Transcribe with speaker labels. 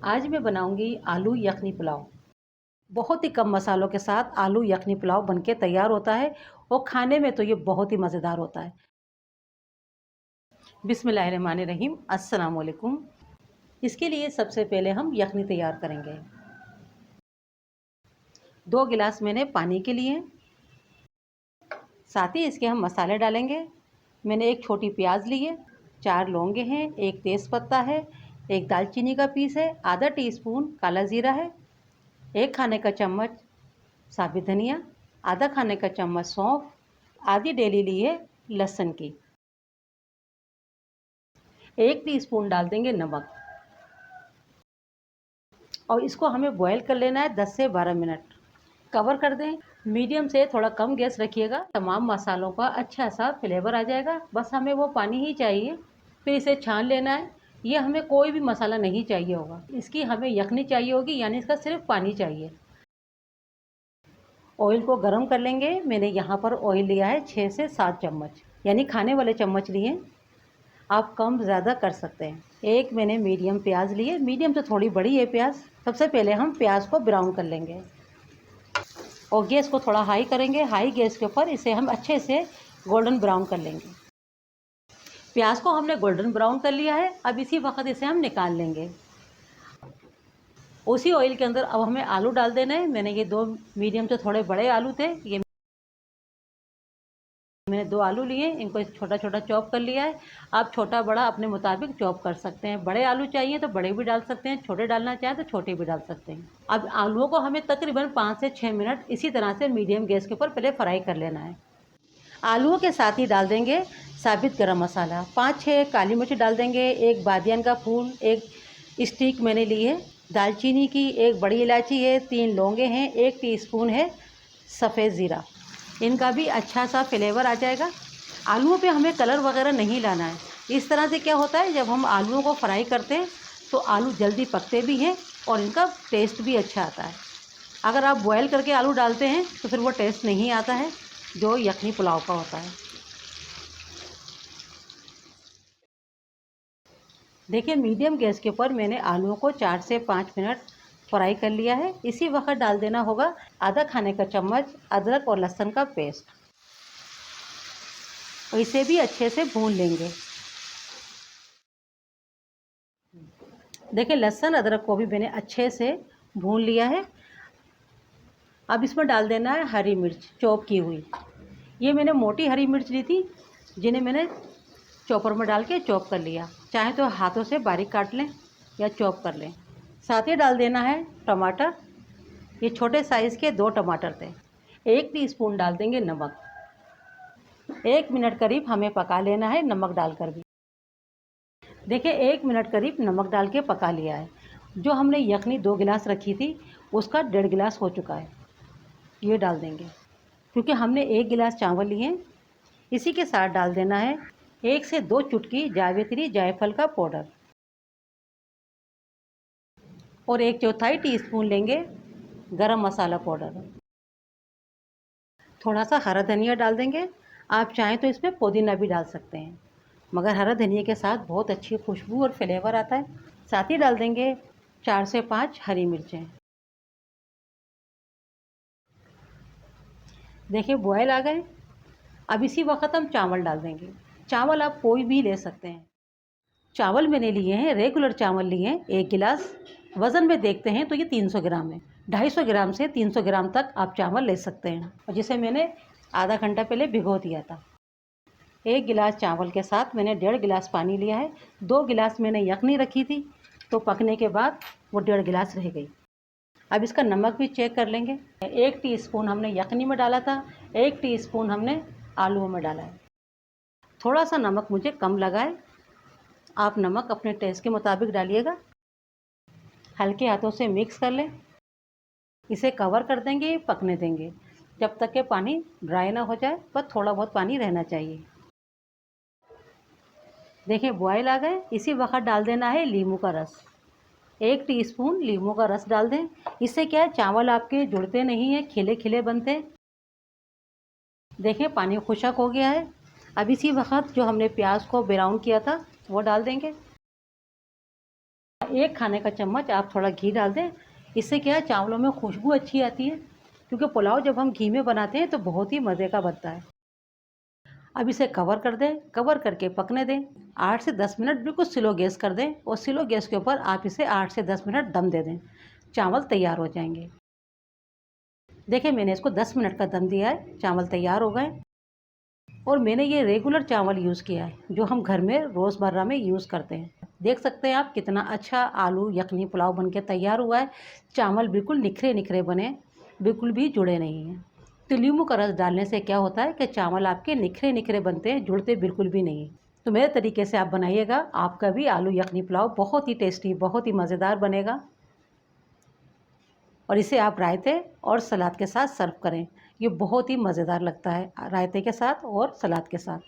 Speaker 1: आज मैं बनाऊंगी आलू यखनी पुलाव। बहुत ही कम मसालों के साथ आलू यखनी पुलाव बनके तैयार होता है और खाने में तो ये बहुत ही मज़ेदार होता है। बिस्मिल्लाहिर्रहमानिर्रहीम, अस्सलाम वालेकुम। इसके लिए सबसे पहले हम यखनी तैयार करेंगे। 2 गिलास मैंने पानी के लिए, साथ ही इसके हम मसाले डालेंगे। मैंने एक छोटी प्याज ली है, 4 लौंगे हैं, एक तेज़पत्ता है, एक दालचीनी का पीस है, आधा टीस्पून काला ज़ीरा है, 1 खाने का चम्मच साबित धनिया, आधा खाने का चम्मच सौंफ, आधी डेली ली है लहसुन की। 1 टीस्पून डाल देंगे नमक और इसको हमें बॉयल कर लेना है 10 से 12 मिनट। कवर कर दें। मीडियम से थोड़ा कम गैस रखिएगा, तमाम मसालों का अच्छा सा फ्लेवर आ जाएगा। बस हमें वो पानी ही चाहिए। फिर इसे छान लेना है। ये हमें कोई भी मसाला नहीं चाहिए होगा, इसकी हमें यखनी चाहिए होगी, यानी इसका सिर्फ पानी चाहिए। ऑयल को गरम कर लेंगे। मैंने यहाँ पर ऑयल लिया है 6 से 7 चम्मच, यानी खाने वाले चम्मच लिए। आप कम ज़्यादा कर सकते हैं। एक मैंने मीडियम प्याज ली है, मीडियम से थोड़ी बड़ी है प्याज। सबसे पहले हम प्याज को ब्राउन कर लेंगे और गैस को थोड़ा हाई करेंगे। हाई गैस के ऊपर इसे हम अच्छे से गोल्डन ब्राउन कर लेंगे। प्याज को हमने गोल्डन ब्राउन कर लिया है। अब इसी वक्त इसे हम निकाल लेंगे। उसी ऑयल के अंदर अब हमें आलू डाल देना है। मैंने ये 2 मीडियम से थोड़े बड़े आलू थे, ये मैंने 2 आलू लिए, इनको छोटा छोटा चॉप कर लिया है। आप छोटा बड़ा अपने मुताबिक चॉप कर सकते हैं। बड़े आलू चाहिए तो बड़े भी डाल सकते हैं, छोटे डालना चाहें तो छोटे भी डाल सकते हैं। अब आलूओं को हमें तकरीबन 5 से 6 मिनट इसी तरह से मीडियम गैस के ऊपर पहले फ्राई कर लेना है। आलूओं के साथ ही डाल देंगे साबित गरम मसाला, 5-6 काली मिर्च डाल देंगे, 1 बादियान का फूल, 1 स्टिक मैंने ली है दालचीनी की, 1 बड़ी इलायची है, 3 लौंगे हैं, 1 टीस्पून है सफ़ेद ज़ीरा। इनका भी अच्छा सा फ्लेवर आ जाएगा। आलूओं पे हमें कलर वगैरह नहीं लाना है। इस तरह से क्या होता है, जब हम आलूओं को फ्राई करते हैं तो आलू जल्दी पकते भी हैं और इनका टेस्ट भी अच्छा आता है। अगर आप बॉयल करके आलू डालते हैं तो फिर वो टेस्ट नहीं आता है जो यखनी पुलाव का होता है। देखिए, मीडियम गैस के ऊपर मैंने आलूओं को 4 से 5 मिनट फ्राई कर लिया है। इसी वक्त डाल देना होगा आधा खाने का चम्मच अदरक और लहसुन का पेस्ट और इसे भी अच्छे से भून लेंगे। देखिए, लहसुन अदरक को भी मैंने अच्छे से भून लिया है। अब इसमें डाल देना है हरी मिर्च चॉप की हुई। ये मैंने मोटी हरी मिर्च ली थी, जिन्हें मैंने चॉपर में डाल के चॉप कर लिया। चाहे तो हाथों से बारीक काट लें या चॉप कर लें। साथ ही डाल देना है टमाटर। ये छोटे साइज़ के 2 टमाटर थे। 1 टीस्पून डाल देंगे नमक। 1 मिनट करीब हमें पका लेना है नमक डालकर भी। देखिए, 1 मिनट करीब नमक डाल के पका लिया है। जो हमने यखनी 2 गिलास रखी थी उसका 1.5 गिलास हो चुका है। ये डाल देंगे क्योंकि हमने 1 गिलास चावल लिए हैं। इसी के साथ डाल देना है 1 से 2 चुटकी जावित्री जायफल का पाउडर और 1/4 टीस्पून लेंगे गरम मसाला पाउडर। थोड़ा सा हरा धनिया डाल देंगे। आप चाहें तो इसमें पुदीना भी डाल सकते हैं, मगर हरा धनिया के साथ बहुत अच्छी खुशबू और फ्लेवर आता है। साथ ही डाल देंगे 4 से 5 हरी मिर्चें। देखिए, बॉयल आ गए। अब इसी वक्त हम चावल डाल देंगे। चावल आप कोई भी ले सकते हैं। चावल मैंने लिए हैं, रेगुलर चावल लिए हैं 1 गिलास। वज़न में देखते हैं तो ये 300 ग्राम है। 250 ग्राम से 300 ग्राम तक आप चावल ले सकते हैं, और जिसे मैंने आधा घंटा पहले भिगो दिया था। 1 गिलास चावल के साथ मैंने 1.5 गिलास पानी लिया है। 2 गिलास मैंने यखनी रखी थी तो पकने के बाद वो 1.5 गिलास रह गई। अब इसका नमक भी चेक कर लेंगे। 1 टीस्पून हमने यखनी में डाला था, 1 टीस्पून हमने आलूओं में डाला है। थोड़ा सा नमक मुझे कम लगा है। आप नमक अपने टेस्ट के मुताबिक डालिएगा। हल्के हाथों से मिक्स कर लें। इसे कवर कर देंगे, पकने देंगे जब तक कि पानी ड्राई ना हो जाए। बस थोड़ा बहुत पानी रहना चाहिए। देखिए, बॉयल आ गए। इसी वक्त डाल देना है नींबू का रस। 1 टीस्पून नींबू का रस डाल दें। इससे क्या है, चावल आपके जुड़ते नहीं हैं, खिले खिले बनते हैं। देखिए, पानी खुशक हो गया है। अब इसी वक्त जो हमने प्याज को ब्राउन किया था वो डाल देंगे। 1 खाने का चम्मच आप थोड़ा घी डाल दें। इससे क्या है, चावलों में खुशबू अच्छी आती है, क्योंकि पुलाव जब हम घी में बनाते हैं तो बहुत ही मज़े का बनता है। अब इसे कवर कर दें, कवर करके पकने दें। 8 से 10 मिनट बिल्कुल स्लो गैस कर दें और स्लो गैस के ऊपर आप इसे 8 से 10 मिनट दम दे दें। चावल तैयार हो जाएंगे। देखिए, मैंने इसको 10 मिनट का दम दिया है, चावल तैयार हो गए। और मैंने ये रेगुलर चावल यूज़ किया है, जो हम घर में रोज़मर्रा में यूज़ करते हैं। देख सकते हैं आप कितना अच्छा आलू यखनी पुलाव बनके तैयार हुआ है। चावल बिल्कुल निखरे निखरे बने, बिल्कुल भी जुड़े नहीं हैं। तो नींबू का रस डालने से क्या होता है कि चावल आपके निखरे निखरे बनते हैं, जुड़ते बिल्कुल भी नहीं। तो मेरे तरीके से आप बनाइएगा, आपका भी आलू यखनी पुलाव बहुत ही टेस्टी, बहुत ही मज़ेदार बनेगा। और इसे आप रायते और सलाद के साथ सर्व करें। ये बहुत ही मज़ेदार लगता है रायते के साथ और सलाद के साथ।